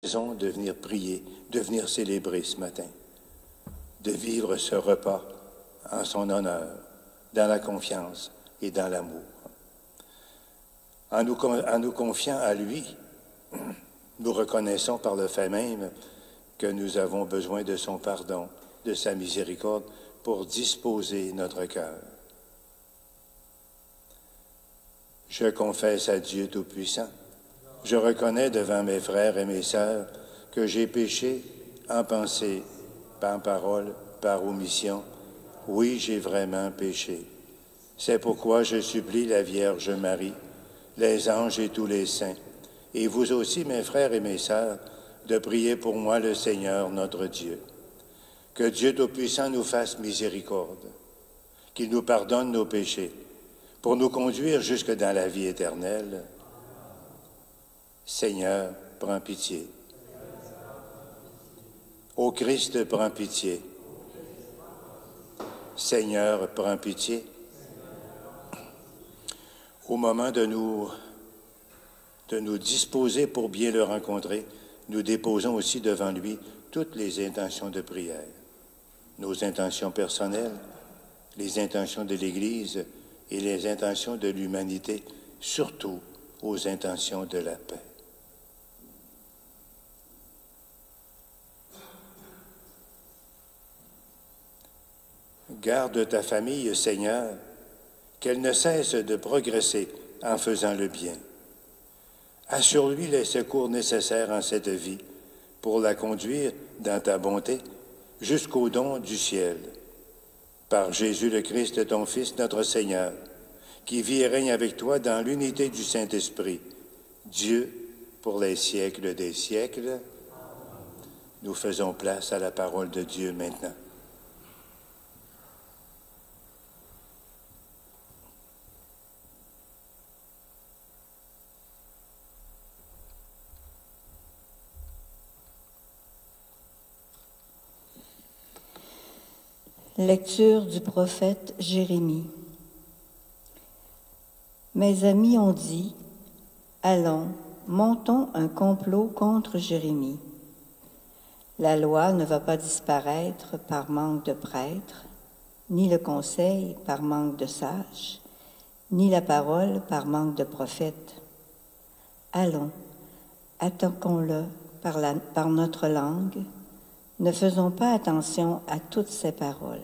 raison de venir prier, de venir célébrer ce matin, de vivre ce repas en son honneur, dans la confiance et dans l'amour. En nous confiant à lui, nous reconnaissons par le fait même que nous avons besoin de son pardon, de sa miséricorde, pour disposer notre cœur. Je confesse à Dieu Tout-Puissant. Je reconnais devant mes frères et mes sœurs que j'ai péché en pensée, par parole, par omission. Oui, j'ai vraiment péché. C'est pourquoi je supplie la Vierge Marie, les anges et tous les saints, et vous aussi, mes frères et mes sœurs, de prier pour moi le Seigneur notre Dieu. Que Dieu Tout-Puissant nous fasse miséricorde, qu'il nous pardonne nos péchés, pour nous conduire jusque dans la vie éternelle. Seigneur, prends pitié. Ô Christ, prends pitié. Seigneur, prends pitié. Au moment de nous disposer pour bien le rencontrer, nous déposons aussi devant lui toutes les intentions de prière, nos intentions personnelles, les intentions de l'Église et les intentions de l'humanité, surtout aux intentions de la paix. Garde ta famille, Seigneur, qu'elle ne cesse de progresser en faisant le bien. Assure-lui les secours nécessaires en cette vie pour la conduire dans ta bonté jusqu'au don du ciel. Par Jésus le Christ, ton Fils, notre Seigneur, qui vit et règne avec toi dans l'unité du Saint-Esprit, Dieu pour les siècles des siècles. Nous faisons place à la parole de Dieu maintenant. Lecture du prophète Jérémie. Mes amis ont dit, « Allons, montons un complot contre Jérémie. La loi ne va pas disparaître par manque de prêtres, ni le conseil par manque de sages, ni la parole par manque de prophètes. Allons, attaquons-le par notre langue, ne faisons pas attention à toutes ces paroles.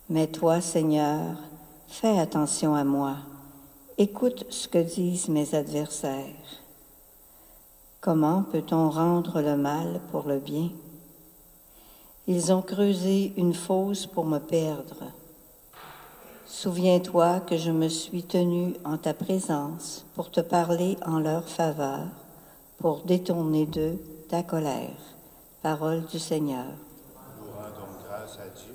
Mais toi, Seigneur, fais attention à moi. Écoute ce que disent mes adversaires. Comment peut-on rendre le mal pour le bien? Ils ont creusé une fosse pour me perdre. Souviens-toi que je me suis tenu en ta présence pour te parler en leur faveur, pour détourner d'eux ta colère. Parole du Seigneur. Nous rendons grâce à Dieu.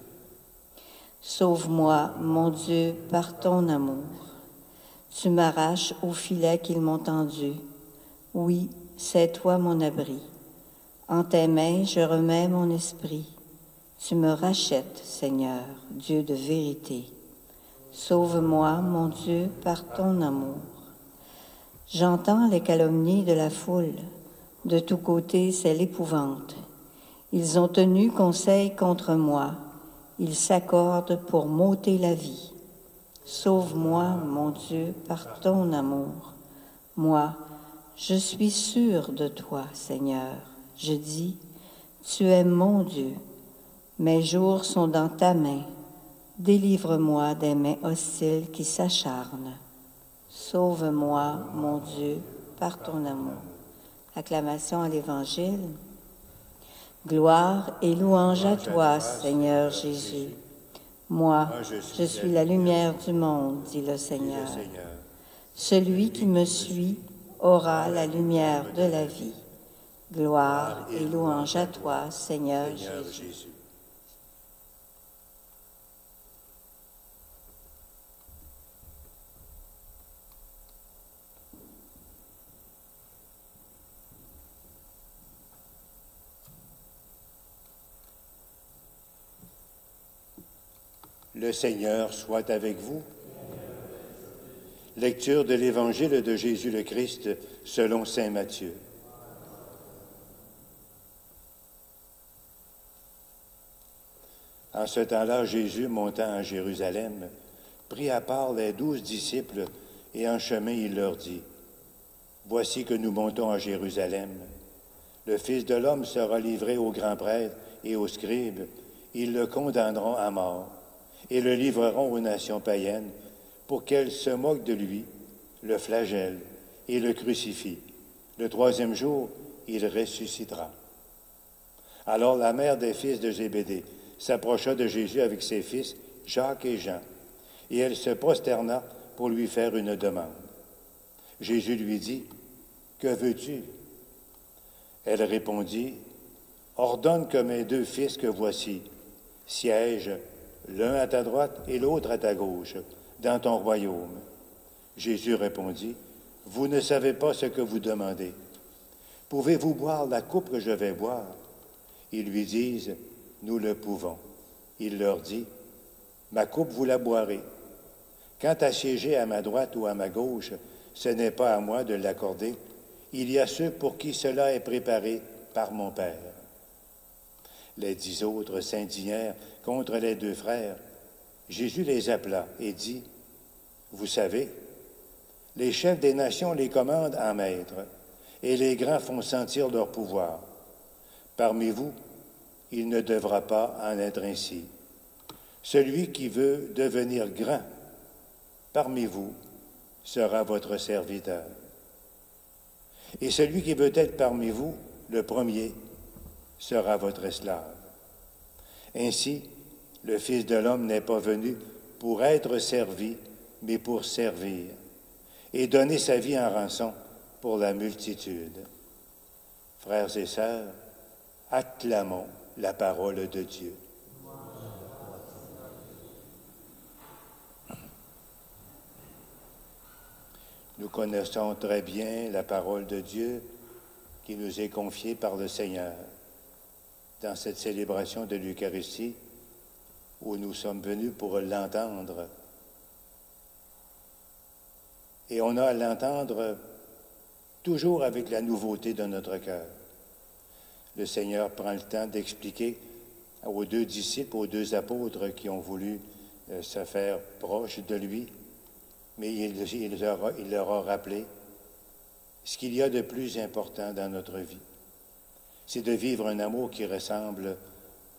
Sauve-moi, mon Dieu, par ton amour. Tu m'arraches au filet qu'ils m'ont tendu. Oui, c'est toi mon abri. En tes mains, je remets mon esprit. Tu me rachètes, Seigneur, Dieu de vérité. Sauve-moi, mon Dieu, par ton amour. J'entends les calomnies de la foule. De tous côtés, c'est l'épouvante. Ils ont tenu conseil contre moi. Ils s'accordent pour m'ôter la vie. Sauve-moi, mon Dieu, par ton amour. Moi, je suis sûre de toi, Seigneur. Je dis, tu es mon Dieu. Mes jours sont dans ta main. Délivre-moi des mains hostiles qui s'acharnent. Sauve-moi, mon Dieu, par ton amour. Acclamation à l'Évangile. Gloire et louange à toi, Seigneur Jésus. Moi, je suis la lumière du monde, dit le Seigneur. Celui qui me suit aura la lumière de la vie. Gloire et louange à toi, Seigneur Jésus. Le Seigneur soit avec vous. Lecture de l'Évangile de Jésus le Christ selon saint Matthieu. En ce temps-là, Jésus, montant à Jérusalem, prit à part les 12 disciples et en chemin il leur dit, « Voici que nous montons à Jérusalem. Le Fils de l'homme sera livré aux grands prêtres et aux scribes. Ils le condamneront à mort et le livreront aux nations païennes pour qu'elles se moquent de lui, le flagellent et le crucifient. Le troisième jour, il ressuscitera. » Alors la mère des fils de Zébédée s'approcha de Jésus avec ses fils, Jacques et Jean, et elle se prosterna pour lui faire une demande. Jésus lui dit, « Que veux-tu? » Elle répondit, « Ordonne que mes 2 fils que voici siègent, l'un à ta droite et l'autre à ta gauche, dans ton royaume. » Jésus répondit, « Vous ne savez pas ce que vous demandez. Pouvez-vous boire la coupe que je vais boire? » Ils lui disent, « Nous le pouvons. » Il leur dit, « Ma coupe, vous la boirez. Quant à siéger à ma droite ou à ma gauche, ce n'est pas à moi de l'accorder. Il y a ceux pour qui cela est préparé par mon Père. » Les 10 autres s'indignèrent contre les 2 frères. Jésus les appela et dit, « Vous savez, les chefs des nations les commandent en maître, et les grands font sentir leur pouvoir. Parmi vous, il ne devra pas en être ainsi. Celui qui veut devenir grand parmi vous sera votre serviteur. Et celui qui veut être parmi vous le premier sera votre esclave. Ainsi, le Fils de l'homme n'est pas venu pour être servi, mais pour servir, et donner sa vie en rançon pour la multitude. » Frères et sœurs, acclamons la parole de Dieu. Nous connaissons très bien la parole de Dieu qui nous est confiée par le Seigneur dans cette célébration de l'Eucharistie où nous sommes venus pour l'entendre. Et on a à l'entendre toujours avec la nouveauté de notre cœur. Le Seigneur prend le temps d'expliquer aux 2 disciples, aux 2 apôtres qui ont voulu se faire proches de lui, mais il leur a rappelé ce qu'il y a de plus important dans notre vie. C'est de vivre un amour qui ressemble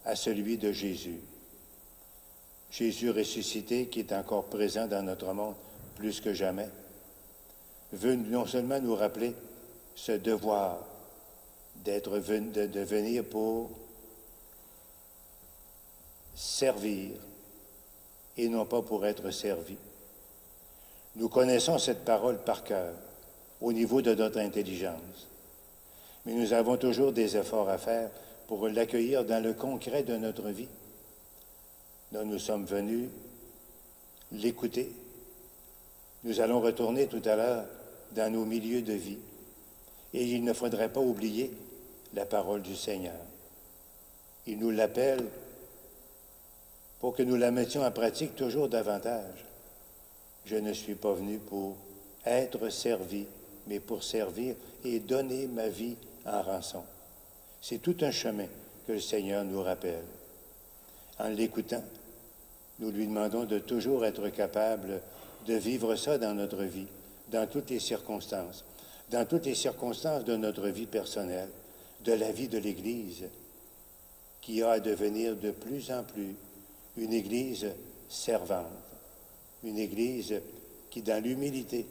à celui de Jésus. Jésus ressuscité, qui est encore présent dans notre monde plus que jamais, veut non seulement nous rappeler ce devoir de venir pour servir et non pas pour être servi. Nous connaissons cette parole par cœur, au niveau de notre intelligence, mais nous avons toujours des efforts à faire pour l'accueillir dans le concret de notre vie. Donc nous sommes venus l'écouter. Nous allons retourner tout à l'heure dans nos milieux de vie. Et il ne faudrait pas oublier la parole du Seigneur. Il nous l'appelle pour que nous la mettions en pratique toujours davantage. Je ne suis pas venu pour être servi, mais pour servir et donner ma vie en rançon. C'est tout un chemin que le Seigneur nous rappelle. En l'écoutant, nous lui demandons de toujours être capable de vivre ça dans notre vie, dans toutes les circonstances de notre vie personnelle, de la vie de l'Église, qui a à devenir de plus en plus une Église servante, une Église qui, dans l'humilité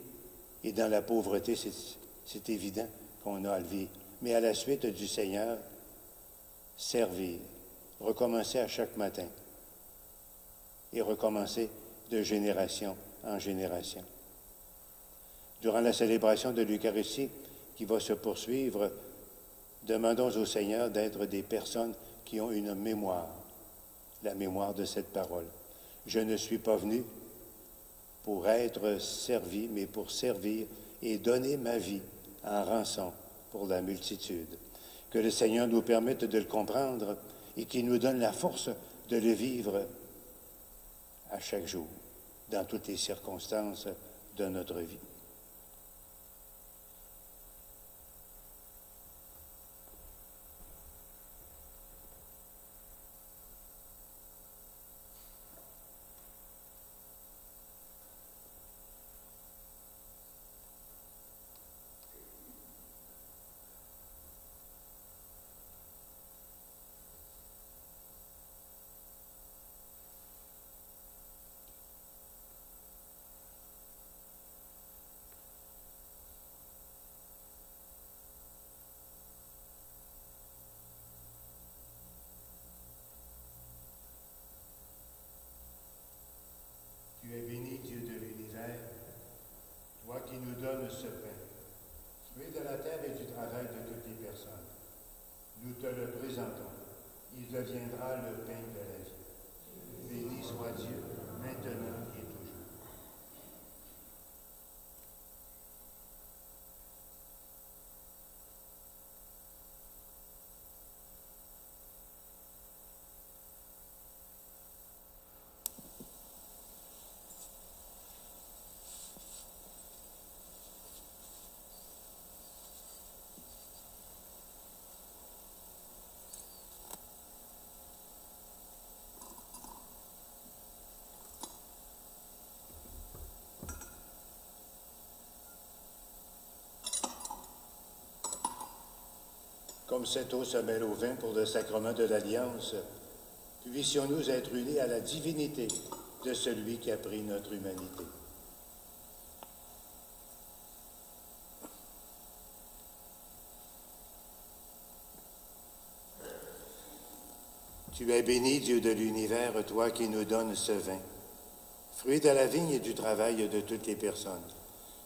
et dans la pauvreté, c'est évident qu'on a à le vivre, mais à la suite du Seigneur, servir, recommencer à chaque matin et recommencer de génération en génération. Durant la célébration de l'Eucharistie qui va se poursuivre, demandons au Seigneur d'être des personnes qui ont une mémoire, la mémoire de cette parole. Je ne suis pas venu pour être servi, mais pour servir et donner ma vie en rançon pour la multitude. Que le Seigneur nous permette de le comprendre et qu'il nous donne la force de le vivre à chaque jour, dans toutes les circonstances de notre vie. Nous te le présentons. Il deviendra le pain de la vie. Béni soit Dieu, maintenant et toujours. Comme cette eau se mêle au vin pour le sacrement de l'Alliance, puissions-nous être unis à la divinité de celui qui a pris notre humanité. Tu es béni, Dieu de l'univers, toi qui nous donnes ce vin, fruit de la vigne et du travail de toutes les personnes.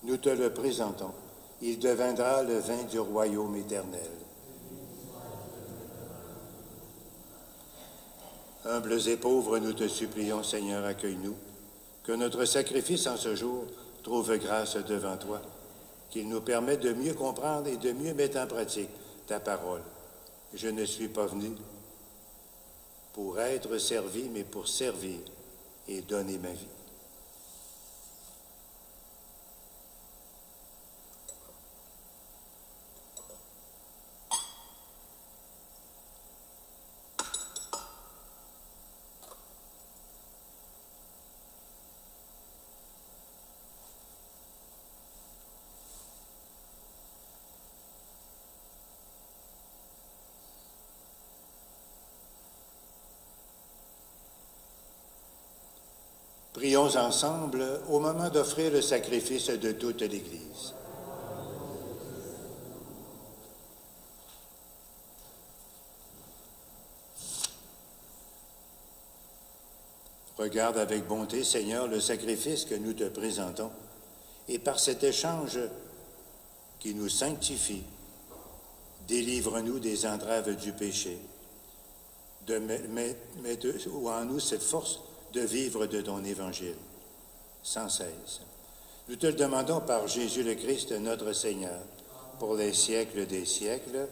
Nous te le présentons. Il deviendra le vin du royaume éternel. Humbles et pauvres, nous te supplions, Seigneur, accueille-nous, que notre sacrifice en ce jour trouve grâce devant toi, qu'il nous permette de mieux comprendre et de mieux mettre en pratique ta parole. Je ne suis pas venu pour être servi, mais pour servir et donner ma vie. Prions ensemble au moment d'offrir le sacrifice de toute l'Église. Regarde avec bonté, Seigneur, le sacrifice que nous te présentons, et par cet échange qui nous sanctifie, délivre-nous des entraves du péché, mets en nous cette force de vivre de ton évangile, sans cesse. Nous te le demandons par Jésus le Christ, notre Seigneur, pour les siècles des siècles.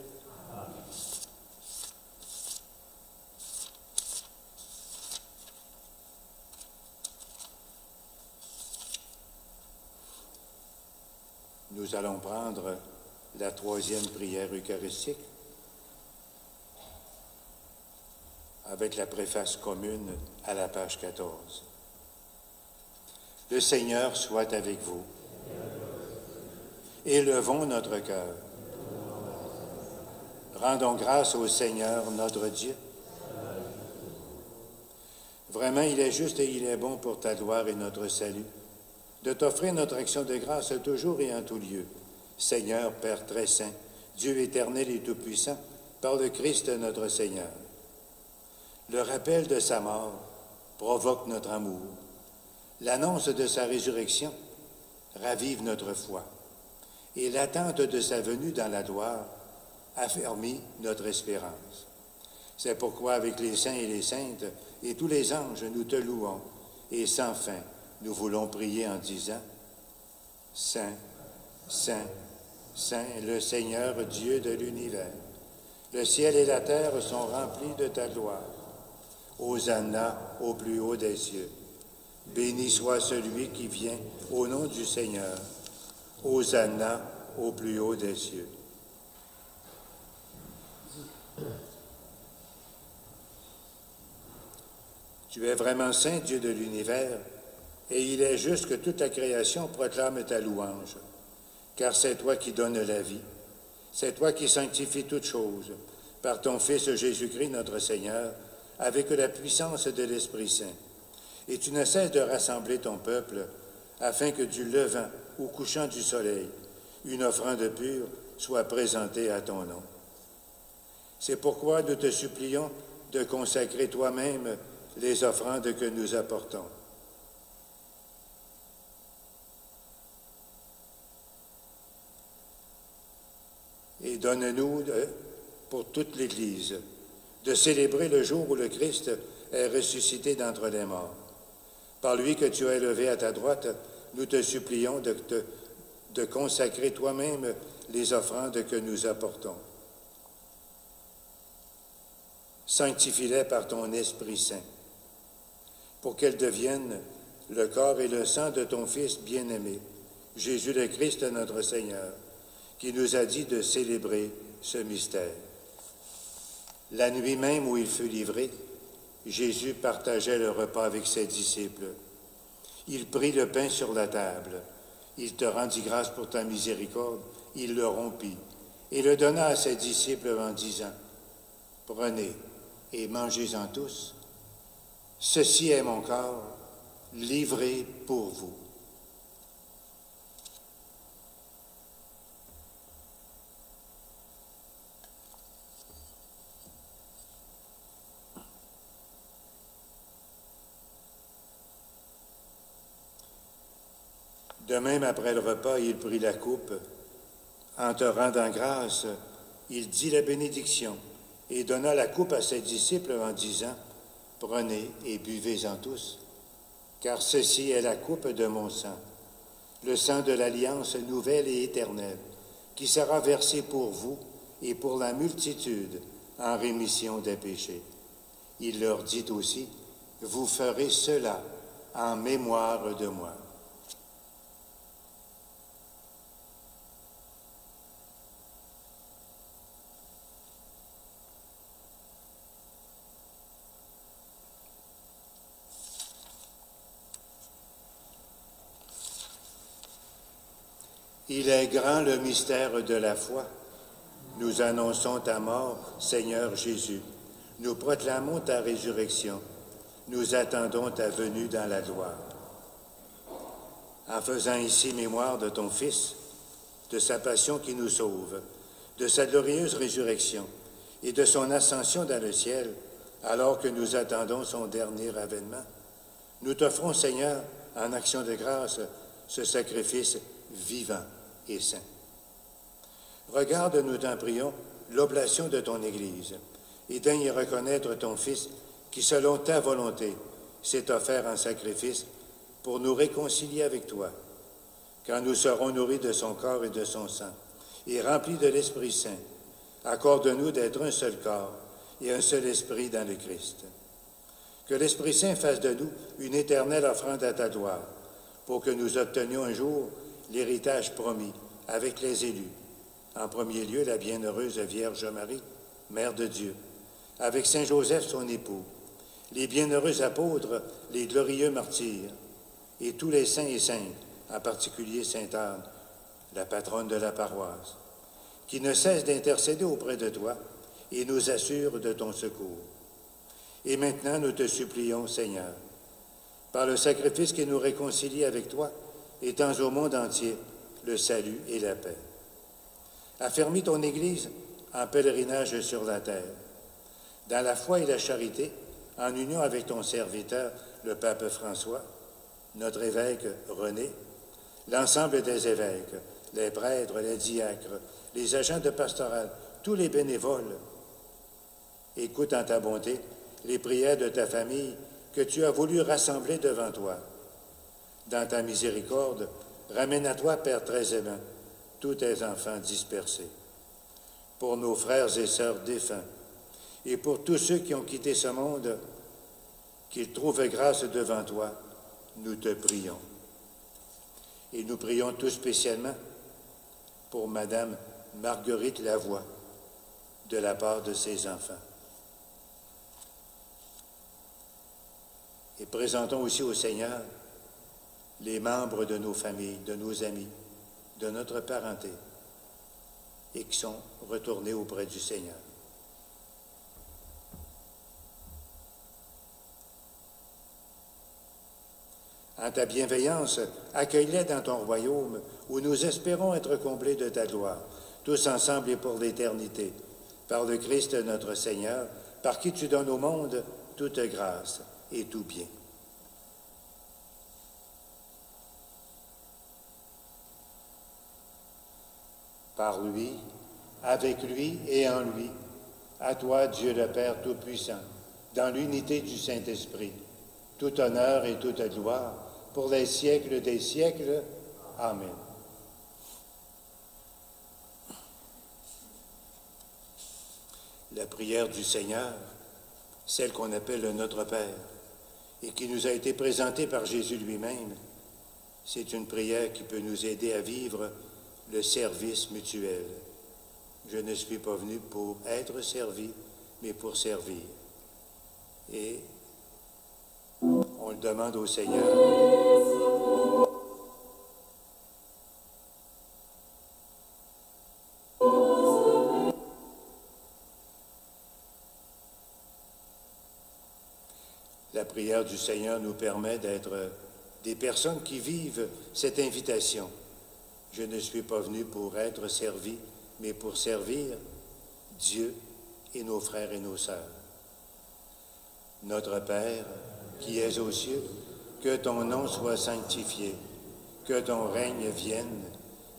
Nous allons prendre la troisième prière eucharistique avec la préface commune à la page 14. Le Seigneur soit avec vous. Élevons notre cœur. Rendons grâce au Seigneur notre Dieu. Vraiment, il est juste et il est bon pour ta gloire et notre salut de t'offrir notre action de grâce toujours et en tout lieu. Seigneur, Père très saint, Dieu éternel et tout-puissant, par le Christ notre Seigneur. Le rappel de sa mort provoque notre amour. L'annonce de sa résurrection ravive notre foi. Et l'attente de sa venue dans la gloire affermit notre espérance. C'est pourquoi, avec les saints et les saintes et tous les anges, nous te louons. Et sans fin, nous voulons prier en disant « Saint, Saint, Saint, le Seigneur Dieu de l'univers. Le ciel et la terre sont remplis de ta gloire. Hosanna au plus haut des cieux. Béni soit celui qui vient au nom du Seigneur. Hosanna au plus haut des cieux. » Tu es vraiment saint, Dieu de l'univers, et il est juste que toute la création proclame ta louange, car c'est toi qui donnes la vie, c'est toi qui sanctifies toutes choses, par ton Fils Jésus-Christ notre Seigneur, avec la puissance de l'Esprit Saint. Et tu ne cesses de rassembler ton peuple, afin que du levant au couchant du soleil, une offrande pure soit présentée à ton nom. C'est pourquoi nous te supplions de consacrer toi-même les offrandes que nous apportons. Et donne-nous pour toute l'Église, de célébrer le jour où le Christ est ressuscité d'entre les morts. Par lui que tu as élevé à ta droite, nous te supplions de consacrer toi-même les offrandes que nous apportons. Sanctifie-les par ton Esprit Saint, pour qu'elles deviennent le corps et le sang de ton Fils bien-aimé, Jésus le Christ notre Seigneur, qui nous a dit de célébrer ce mystère. La nuit même où il fut livré, Jésus partageait le repas avec ses disciples. Il prit le pain sur la table. Il te rendit grâce pour ta miséricorde. Il le rompit et le donna à ses disciples en disant, « Prenez et mangez-en tous. Ceci est mon corps, livré pour vous. » De même, après le repas, il prit la coupe. En te rendant grâce, il dit la bénédiction et donna la coupe à ses disciples en disant, « Prenez et buvez-en tous, car ceci est la coupe de mon sang, le sang de l'alliance nouvelle et éternelle, qui sera versé pour vous et pour la multitude en rémission des péchés. » Il leur dit aussi, « Vous ferez cela en mémoire de moi. » Il est grand le mystère de la foi. Nous annonçons ta mort, Seigneur Jésus. Nous proclamons ta résurrection. Nous attendons ta venue dans la gloire. En faisant ici mémoire de ton Fils, de sa passion qui nous sauve, de sa glorieuse résurrection et de son ascension dans le ciel, alors que nous attendons son dernier avènement, nous t'offrons, Seigneur, en action de grâce, ce sacrifice vivant et saint. Regarde, nous t'en prions, l'oblation de ton Église, et daigne y reconnaître ton Fils, qui, selon ta volonté, s'est offert en sacrifice pour nous réconcilier avec toi, quand nous serons nourris de son corps et de son sang, et remplis de l'Esprit Saint. Accorde-nous d'être un seul corps et un seul esprit dans le Christ. Que l'Esprit Saint fasse de nous une éternelle offrande à ta gloire, pour que nous obtenions un jour l'héritage promis avec les élus. En premier lieu, la bienheureuse Vierge Marie, Mère de Dieu, avec Saint Joseph, son époux, les bienheureux apôtres, les glorieux martyrs, et tous les saints et saintes, en particulier Sainte Anne, la patronne de la paroisse, qui ne cesse d'intercéder auprès de toi et nous assure de ton secours. Et maintenant, nous te supplions, Seigneur, par le sacrifice qui nous réconcilie avec toi, étends au monde entier le salut et la paix. Affermis ton Église en pèlerinage sur la terre, dans la foi et la charité, en union avec ton serviteur, le pape François, notre évêque René, l'ensemble des évêques, les prêtres, les diacres, les agents de pastoral, tous les bénévoles. Écoute en ta bonté les prières de ta famille que tu as voulu rassembler devant toi. Dans ta miséricorde, ramène à toi, Père très aimant, tous tes enfants dispersés. Pour nos frères et sœurs défunts, et pour tous ceux qui ont quitté ce monde, qu'ils trouvent grâce devant toi, nous te prions. Et nous prions tout spécialement pour Madame Marguerite Lavoie, de la part de ses enfants. Et présentons aussi au Seigneur les membres de nos familles, de nos amis, de notre parenté, et qui sont retournés auprès du Seigneur. En ta bienveillance, accueille-les dans ton royaume, où nous espérons être comblés de ta gloire, tous ensemble et pour l'éternité, par le Christ notre Seigneur, par qui tu donnes au monde toute grâce et tout bien. Par lui, avec lui et en lui, À toi, Dieu le Père Tout-Puissant, dans l'unité du Saint-Esprit, tout honneur et toute gloire pour les siècles des siècles. Amen. La prière du Seigneur, celle qu'on appelle le Notre Père, et qui nous a été présentée par Jésus lui-même, c'est une prière qui peut nous aider à vivre le service mutuel. Je ne suis pas venu pour être servi, mais pour servir. Et on le demande au Seigneur. La prière du Seigneur nous permet d'être des personnes qui vivent cette invitation. Je ne suis pas venu pour être servi, mais pour servir Dieu et nos frères et nos sœurs. Notre Père, qui es aux cieux, que ton nom soit sanctifié, que ton règne vienne,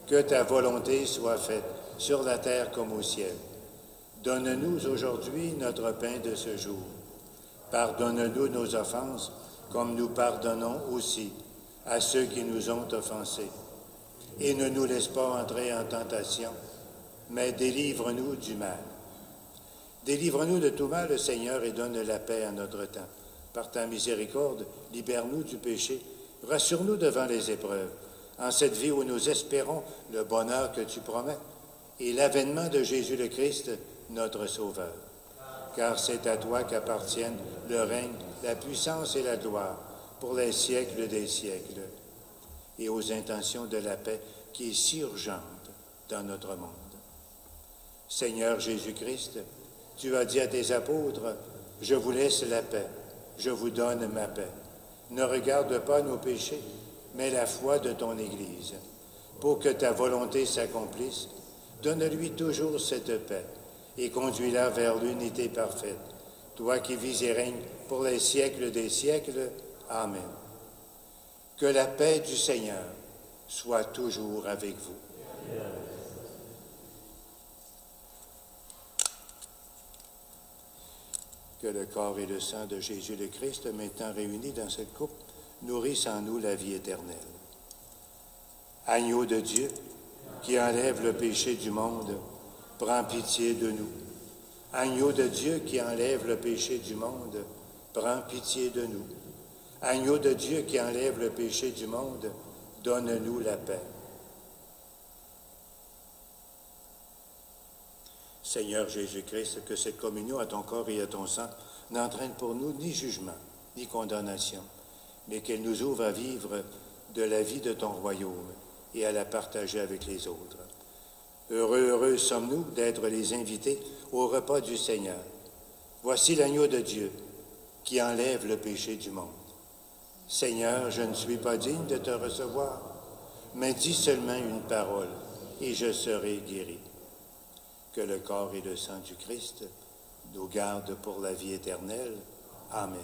que ta volonté soit faite sur la terre comme au ciel. Donne-nous aujourd'hui notre pain de ce jour. Pardonne-nous nos offenses, comme nous pardonnons aussi à ceux qui nous ont offensés. Et ne nous laisse pas entrer en tentation, mais délivre-nous du mal. Délivre-nous de tout mal, Seigneur, et donne la paix à notre temps. Par ta miséricorde, libère-nous du péché, rassure-nous devant les épreuves, en cette vie où nous espérons le bonheur que tu promets et l'avènement de Jésus le Christ, notre Sauveur. Car c'est à toi qu'appartiennent le règne, la puissance et la gloire pour les siècles des siècles, et aux intentions de la paix qui est si urgente dans notre monde. Seigneur Jésus-Christ, tu as dit à tes apôtres, « Je vous laisse la paix, je vous donne ma paix. Ne regarde pas nos péchés, mais la foi de ton Église. Pour que ta volonté s'accomplisse, donne-lui toujours cette paix et conduis-la vers l'unité parfaite. Toi qui vis et règnes pour les siècles des siècles. Amen. Que la paix du Seigneur soit toujours avec vous. Que le corps et le sang de Jésus le Christ, maintenant réunis dans cette coupe, nourrissent en nous la vie éternelle. Agneau de Dieu, qui enlève le péché du monde, prends pitié de nous. Agneau de Dieu qui enlève le péché du monde, prends pitié de nous. Agneau de Dieu qui enlève le péché du monde, donne-nous la paix. Seigneur Jésus-Christ, que cette communion à ton corps et à ton sang n'entraîne pour nous ni jugement, ni condamnation, mais qu'elle nous ouvre à vivre de la vie de ton royaume et à la partager avec les autres. Heureux sommes-nous d'être les invités au repas du Seigneur. Voici l'agneau de Dieu qui enlève le péché du monde. Seigneur, je ne suis pas digne de te recevoir, mais dis seulement une parole et je serai guéri. Que le corps et le sang du Christ nous gardent pour la vie éternelle. Amen.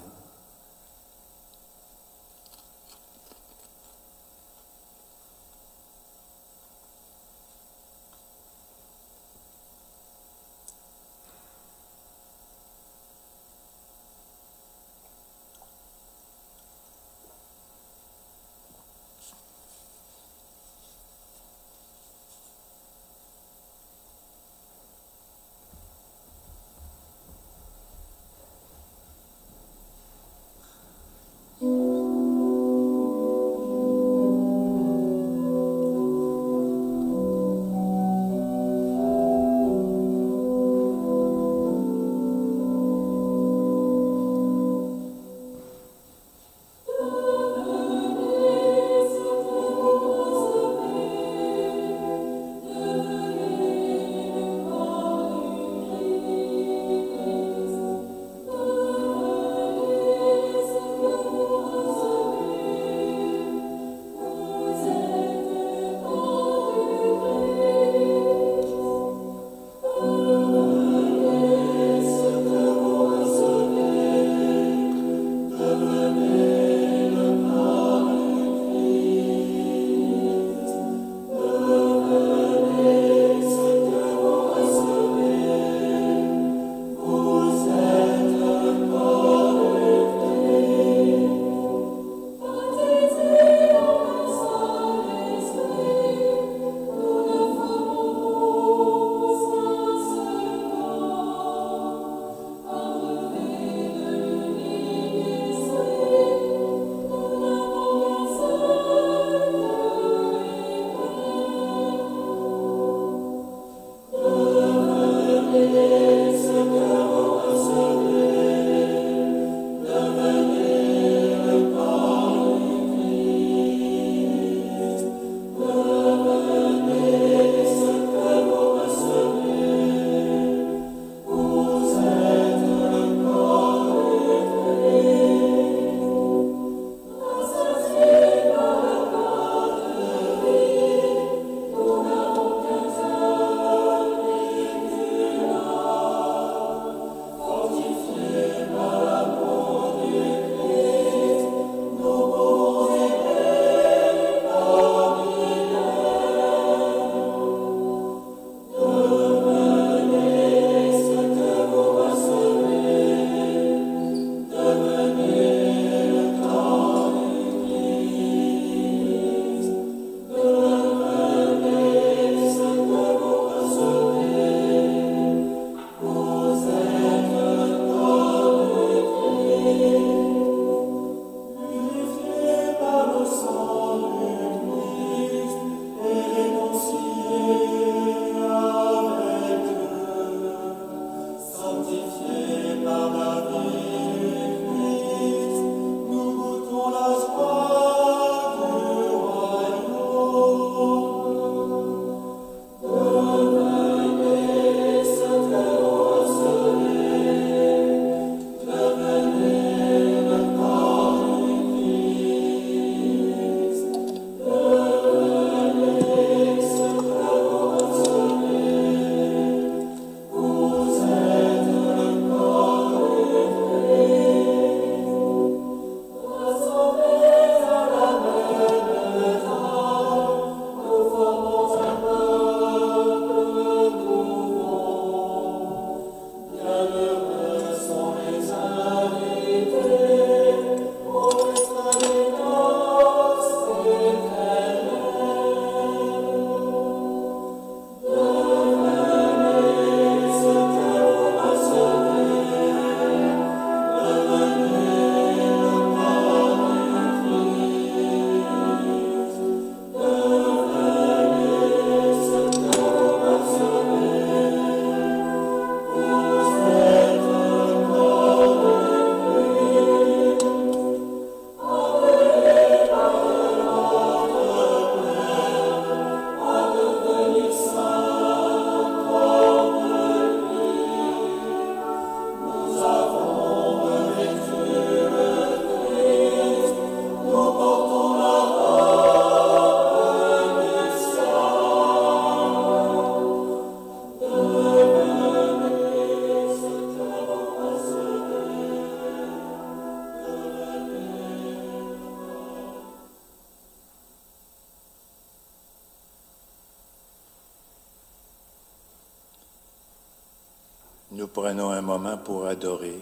nous prenons un moment pour adorer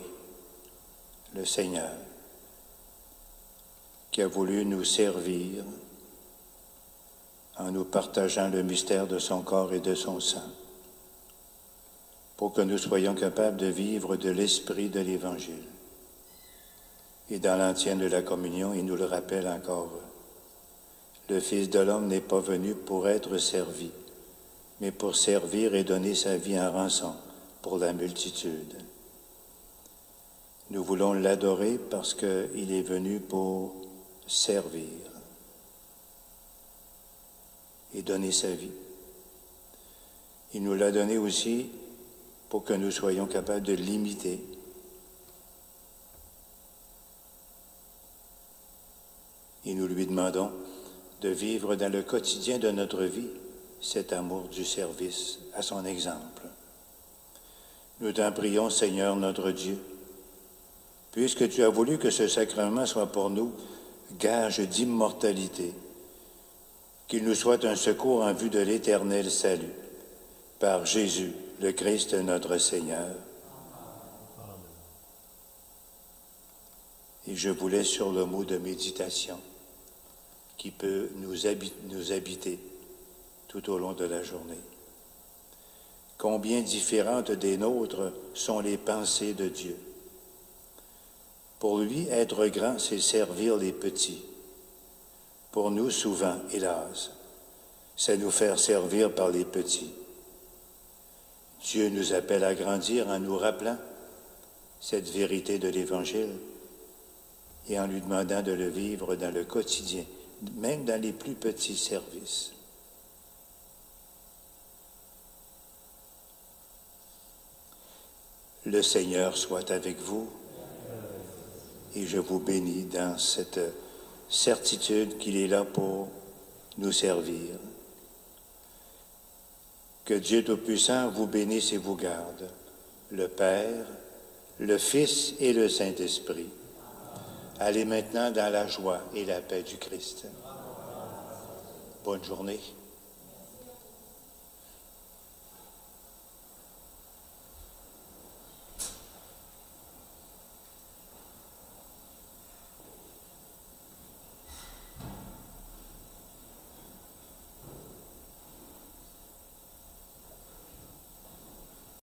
le Seigneur qui a voulu nous servir en nous partageant le mystère de son corps et de son sang, pour que nous soyons capables de vivre de l'esprit de l'Évangile. Et dans l'antienne de la communion, il nous le rappelle encore, le Fils de l'homme n'est pas venu pour être servi, mais pour servir et donner sa vie en rançon pour la multitude. Nous voulons l'adorer parce qu'il est venu pour servir et donner sa vie. Il nous l'a donné aussi pour que nous soyons capables de l'imiter. Et nous lui demandons de vivre dans le quotidien de notre vie cet amour du service à son exemple. Nous t'en prions, Seigneur notre Dieu, puisque tu as voulu que ce sacrement soit pour nous gage d'immortalité, qu'il nous soit un secours en vue de l'éternel salut, par Jésus, le Christ notre Seigneur. Et je vous laisse sur le mot de méditation qui peut nous habiter tout au long de la journée. Combien différentes des nôtres sont les pensées de Dieu. Pour lui, être grand, c'est servir les petits. Pour nous, souvent, hélas, c'est nous faire servir par les petits. Dieu nous appelle à grandir en nous rappelant cette vérité de l'Évangile et en lui demandant de le vivre dans le quotidien, même dans les plus petits services. Le Seigneur soit avec vous et je vous bénis dans cette certitude qu'il est là pour nous servir. Que Dieu Tout-Puissant vous bénisse et vous garde, le Père, le Fils et le Saint-Esprit. Allez maintenant dans la joie et la paix du Christ. Bonne journée.